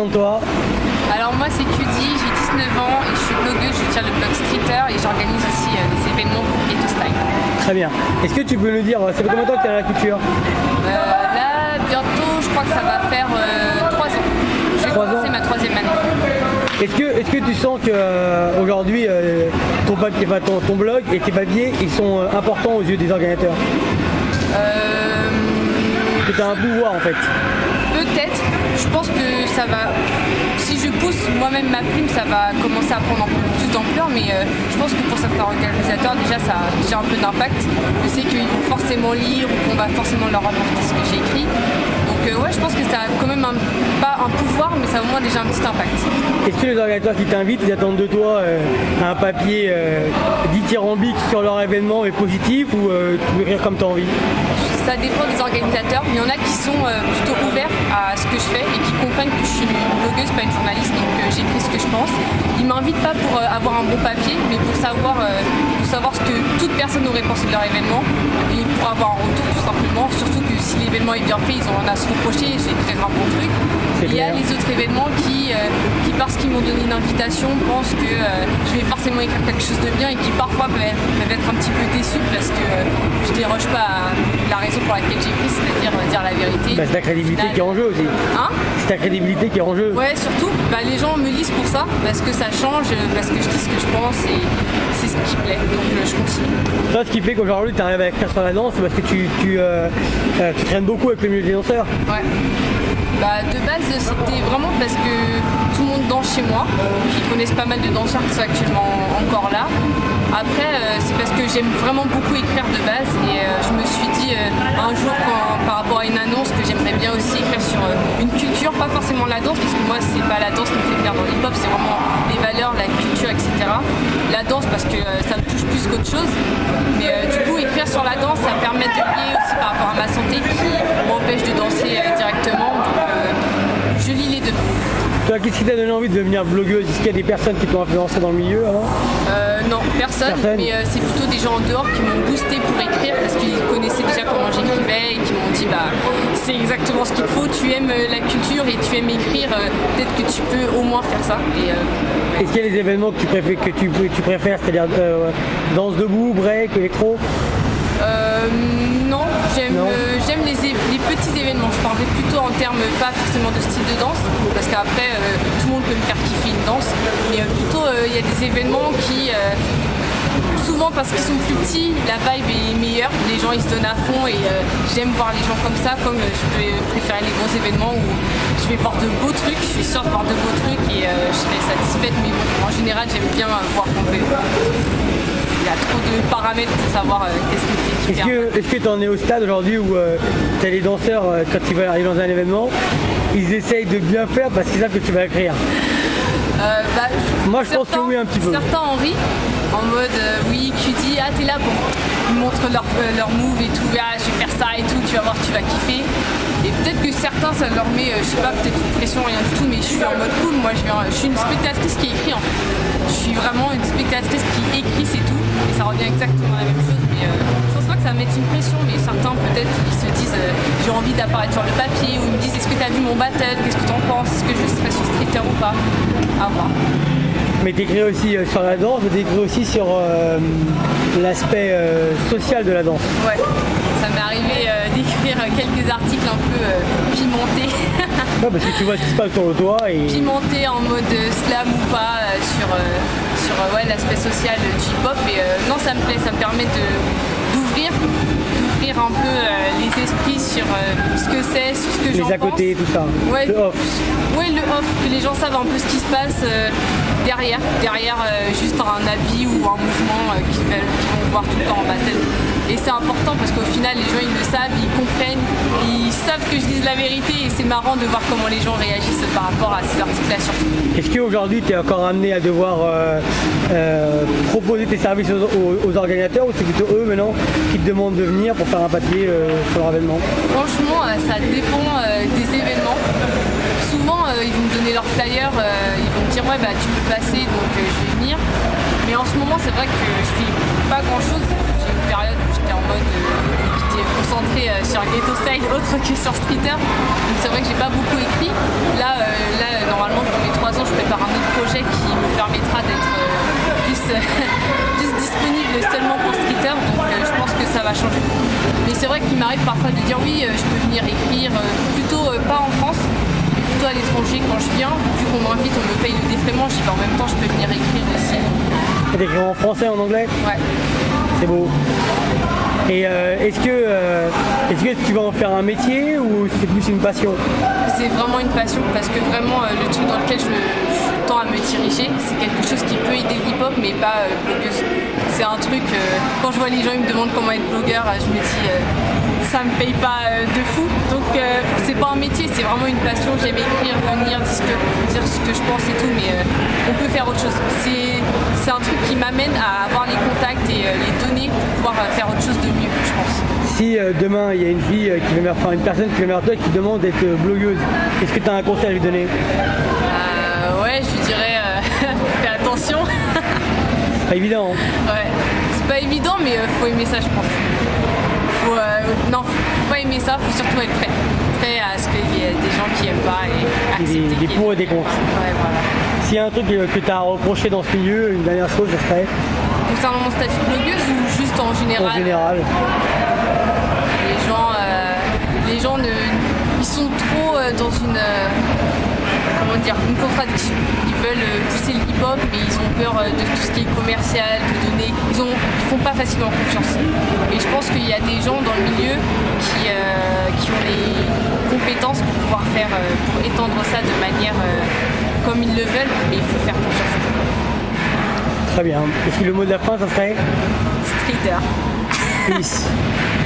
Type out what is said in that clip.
présente-toi. Alors moi c'est Cudi, j'ai 19 ans et je suis blogueuse, je tiens le blog Streeter et j'organise aussi des événements pour Ghetto Style. Très bien. Est-ce que tu peux nous dire, ça fait combien de temps que tu es à la couture? Là, bientôt, je crois que ça va faire 3 ans. Je vais commencer ma 3e année. Est-ce que tu sens qu'aujourd'hui, ton blog et tes papiers, ils sont importants aux yeux des organisateurs? Que tu as un pouvoir en fait? Peut-être. Je pense que ça va... Si je pousse moi-même ma plume, ça va commencer à prendre un peu plus d'ampleur, mais je pense que pour certains organisateurs, déjà, ça a déjà un peu d'impact. Je sais qu'ils vont forcément lire ou qu'on va forcément leur apporter ce que j'ai écrit. Donc ouais, je pense que ça a quand même pas un pouvoir, mais ça a au moins déjà un petit impact. Est-ce que les organisateurs qui t'invitent, ils attendent de toi un papier dithyrambique sur leur événement et positif, ou tu peux écrire comme tu as envie? Ça dépend des organisateurs. Il y en a qui sont plutôt ouverts à ce que je fais et qui comprennent que je suis une blogueuse, pas une journaliste, donc j'écris ce que je pense. Ils ne m'invitent pas pour avoir un bon papier, mais pour savoir ce que toute personne aurait pensé de leur événement et pour avoir un retour tout simplement. Surtout que si l'événement est bien fait, ils en ont à se reprocher, j'écrirai un bon truc. Il y a les autres événements qui parce qu'ils m'ont donné une invitation, pensent que je vais forcément écrire quelque chose de bien et qui parfois peuvent être un petit peu déçus parce que je déroge pas à la raison pour laquelle j'écris, c'est-à-dire dire la vérité. C'est ta crédibilité qui est en jeu aussi. Hein? C'est ta crédibilité qui est en jeu. Ouais, surtout, les gens me lisent pour ça, parce que ça change, parce que je dis ce que je pense et c'est ce qui plaît, donc je continue. Toi, ce qui fait qu'aujourd'hui tu arrives à écrire sur la danse, c'est parce que tu traînes beaucoup avec le milieu des danseurs. Ouais. De base, c'était vraiment parce que tout le monde danse chez moi, qui connaissent pas mal de danseurs qui sont actuellement encore là. Après, c'est parce que j'aime vraiment beaucoup écrire de base et je me suis dit un jour par rapport à une annonce que j'aimerais bien aussi écrire sur une culture, pas forcément la danse, parce que moi c'est pas la danse qui me fait venir dans l'hip-hop, c'est vraiment les valeurs, la culture, etc. La danse parce que ça me touche plus qu'autre chose, mais du coup écrire sur la danse, ça me permet de lier aussi par rapport à ma santé qui m'empêche de danser directement, donc je lis les deux. Toi, qu'est-ce qui t'a donné envie de devenir blogueuse? Est-ce qu'il y a des personnes qui t'ont influencé dans le milieu avant? Non, personne. Mais c'est plutôt des gens en dehors qui m'ont boosté pour écrire parce qu'ils connaissaient déjà comment j'écrivais et qui m'ont dit c'est exactement ce qu'il faut, tu aimes la culture et tu aimes écrire, peut-être que tu peux au moins faire ça. Est-ce qu'il y a des événements que tu préfères, c'est-à-dire danse debout, break, électro? Non, j'aime les petits événements. Je parlerai plutôt en termes pas forcément de style de danse, parce qu'après tout le monde peut me faire kiffer une danse, mais plutôt il y a des événements qui souvent parce qu'ils sont plus petits, la vibe est meilleure, les gens ils se donnent à fond et j'aime voir les gens comme ça, comme je peux préférer les gros événements où je vais voir de beaux trucs, je suis sûre de voir de beaux trucs et je serai satisfaite, mais bon, en général j'aime bien voir complet. Il y a trop de paramètres pour savoir qu'est-ce qui me fait kiffer. Est-ce que tu en es au stade aujourd'hui où tu as les danseurs, quand ils veulent arriver dans un événement, ils essayent de bien faire parce qu'ils savent que tu vas écrire? Moi je pense que oui, un petit peu. Certains en rient, en mode oui, Cudi, t'es là, bon, ils montrent leur move et tout, je vais faire ça et tout, tu vas voir, tu vas kiffer. Et peut-être que certains ça leur met, je sais pas, peut-être une pression, rien du tout, mais je suis en mode cool, moi je suis une spectatrice qui écrit en fait. Je suis vraiment une spectatrice qui écrit, c'est tout, et ça revient exactement la même chose, mais je pense pas que ça mette une pression, mais certains peut-être ils se disent j'ai envie d'apparaître sur le papier, ou ils me disent est-ce que t'as vu mon battle, qu'est-ce que t'en penses, est-ce que je serai sur Streeter ou pas, à voir. Mais t'écris aussi sur la danse, mais t'écris aussi sur l'aspect social de la danse. Ouais, ça m'est arrivé d'écrire quelques articles un peu pimentés. Ouais, parce que tu vois ce qui se passe autour de toi et... Pimentés en mode slam ou pas sur l'aspect social du hip-hop. Et non, ça me plaît, ça me permet d'ouvrir un peu les esprits sur ce que c'est, sur ce que j'en pense. Les à côté, tout ça. Ouais, le off. Ouais, le off, que les gens savent un peu ce qui se passe derrière juste un habit ou un mouvement qu'ils vont voir tout le temps en battle. Et c'est important parce qu'au final, les gens ils le savent, ils comprennent, ils savent que je dise la vérité et c'est marrant de voir comment les gens réagissent par rapport à ces articles-là surtout. Est-ce qu'aujourd'hui tu es encore amené à devoir proposer tes services aux organisateurs, ou c'est plutôt eux maintenant qui te demandent de venir pour faire un papier sur leur événement? Franchement, ça dépend des événements. Souvent, ils vont me donner leur flyer, ils vont me dire ouais tu peux passer donc je vais venir. Mais en ce moment, c'est vrai que je fais pas grand-chose. J'ai une période où j'étais en mode j'étais concentrée sur Ghetto Style autre que sur Streeter. Donc c'est vrai que j'ai pas beaucoup écrit. Là, dire oui, je peux venir écrire, plutôt pas en France, mais plutôt à l'étranger quand je viens. Vu qu'on m'invite, on me paye le défraiement, je dis bah, en même temps je peux venir écrire aussi. Et t'écris en français, en anglais? Ouais. C'est beau. Et est-ce que tu vas en faire un métier ou c'est plus une passion? C'est vraiment une passion parce que vraiment le truc dans lequel je tends à me diriger, c'est quelque chose qui peut aider le hip-hop mais pas blogueuse. C'est un truc, quand je vois les gens ils me demandent comment être blogueur, je me dis ça me paye pas de fou. Donc c'est pas un métier, c'est vraiment une passion. J'aime écrire, venir, dire ce que je pense et tout, mais on peut faire autre chose. C'est un truc qui m'amène à avoir les contacts et les données pour pouvoir faire autre chose de mieux, je pense. Si demain il y a une fille une personne qui vient vers toi qui demande d'être blogueuse, est-ce que tu as un conseil à lui donner? Ouais, je lui dirais fais attention. Pas évident. Hein. Ouais, c'est pas évident, mais faut aimer ça, je pense. Faut pas aimer ça, faut surtout être prêt à ce qu'il y ait des gens qui aiment pas et accepter. Des pour et des contre. Ouais, voilà. S'il y a un truc que tu as reproché dans ce milieu, une dernière chose, ce serait? Concernant mon statut de blogueuse ou juste en général? En général. Les gens ils sont trop dans une contradiction. Ils veulent pousser le hip-hop, mais ils ont peur de tout ce qui est commercial, de données. Ils font pas facilement confiance. Et je pense qu'il y a des gens dans le milieu qui ont les compétences pour pouvoir pour étendre ça de manière comme ils le veulent, mais il faut faire confiance. Très bien. Est-ce que le mot de la fin, ça serait? Streeter. Peace.